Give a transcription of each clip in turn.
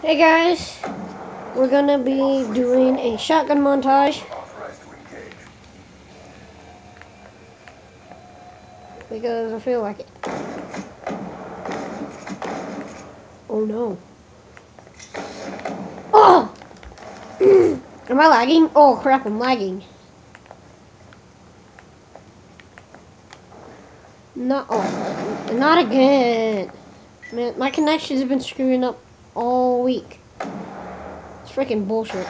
Hey guys, we're gonna be doing a shotgun montage because I feel like it. Oh no. Oh! Am I lagging? Oh crap, I'm lagging. No, oh, not again. Man, my connections have been screwing up all week. It's freaking bullshit.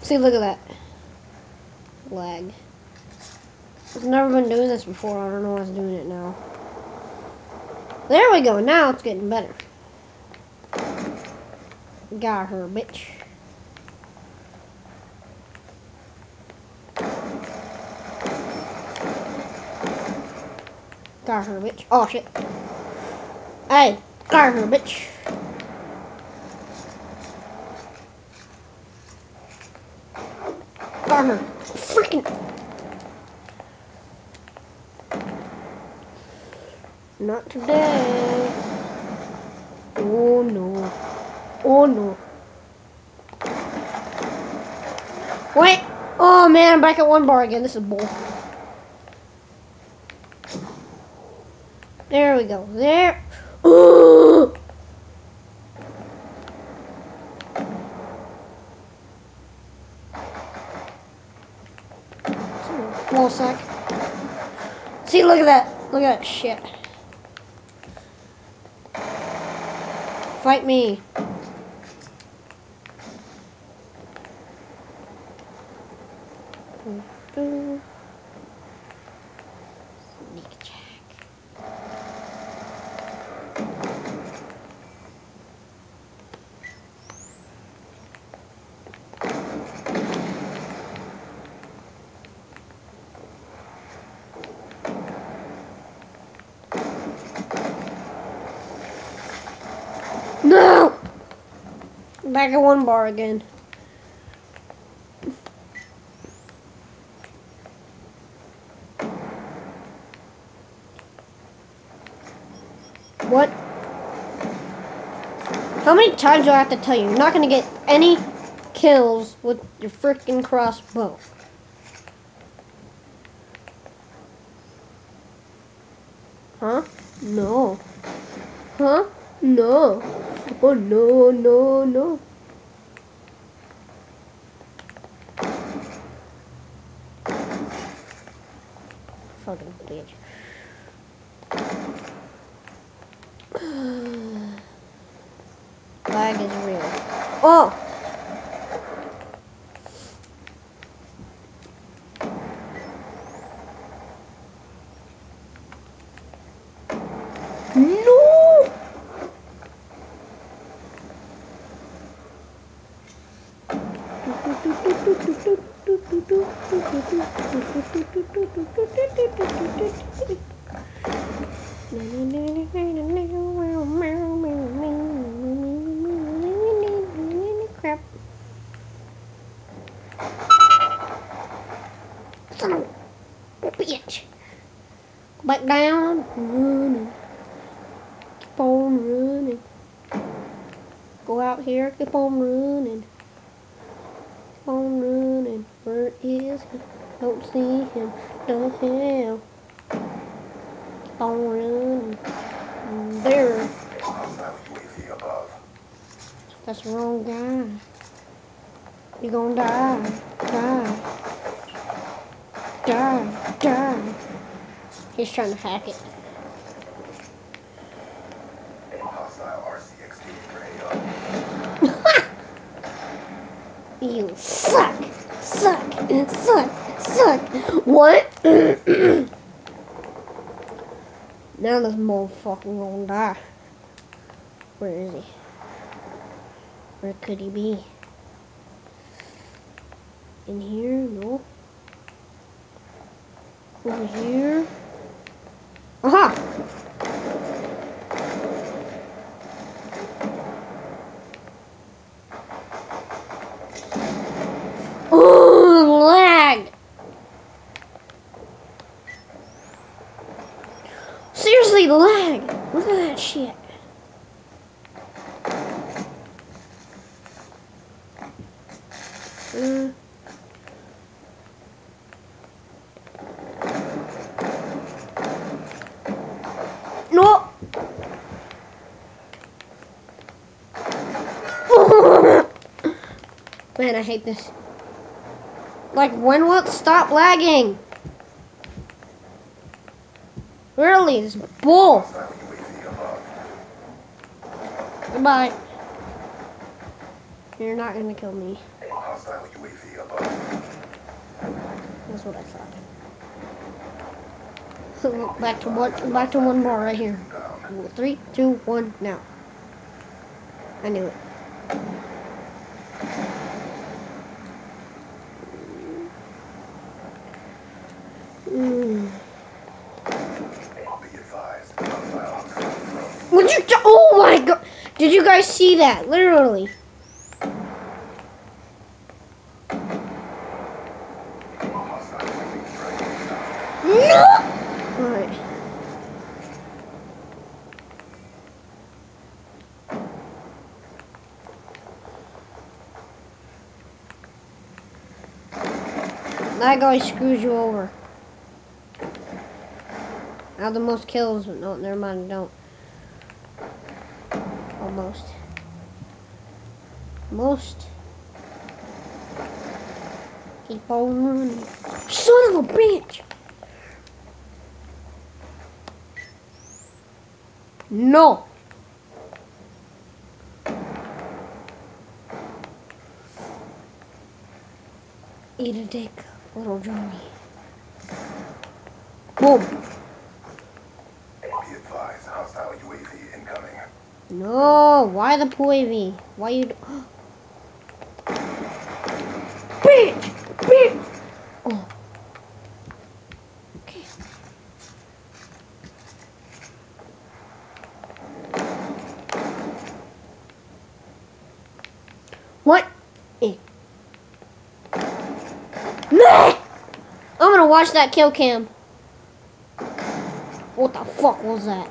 See, look at that. Lag. I've never been doing this before. I don't know why I was doing it now. There we go. Now it's getting better. Got her, bitch. Got her, bitch. Oh, shit. Hey, got her, bitch. Got her. Freaking. Not today. Oh, no. Oh, no. Wait. Oh, man, I'm back at one bar again. This is bull. There we go. There. Ooh. One sec. See, look at that. Look at that shit. Fight me. Sneak attack. No! Back at one bar again. What? How many times do I have to tell you? You're not gonna get any kills with your freaking crossbow. Huh? No. Huh? No. Oh no, no, no. Fucking bitch. Lag is real. Oh! No! Crap. Son of a bitch. Go back down. Running. Keep on running. Go out here. Keep on running. Keep on running. Where is he? Don't see him. The hell. Keep on running. There. That's the wrong guy. You're gonna die. Die. Die. Die. He's trying to hack it. You suck. Suck. Suck. Suck. What? Now this motherfucker gonna die. Where is he? Where could he be? In here? No. Over here? Aha! Oh, lag! Really lag. Look at that shit. No. Man, I hate this. Like, when will it stop lagging? Really, this bull. Goodbye. You're not gonna kill me. That's what I thought. Back to what? Back to one more right here. 3, 2, 1, now. I knew it. Would you? Oh my god! Did you guys see that? Literally. No! Alright. That guy screws you over. I have the most kills, but no, never mind, I don't. Almost. Most. Keep on running. Son of a bitch! No! Eat a dick, little Johnny. Boom! Be advised, hostile UAV incoming. No, why the UAV? Why you? Bitch! Bitch! Oh. Okay. What? Eh. Meh! I'm gonna watch that kill cam. What the fuck was that?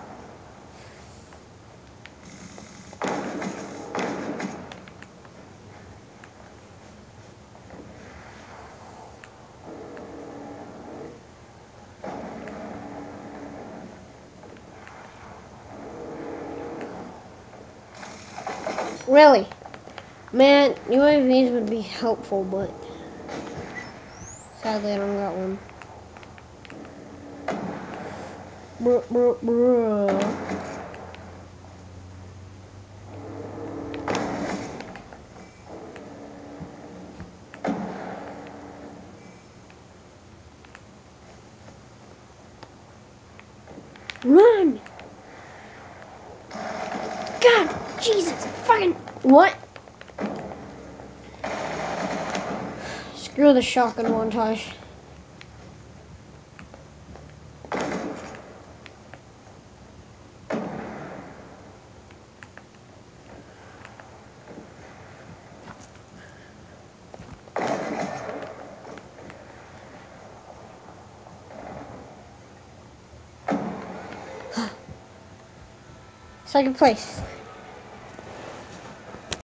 Really? Man, UAVs would be helpful, but sadly I don't got one. Bruh, bruh, bruh. Run! God, Jesus, fucking what? Screw the shotgun montage. Second place.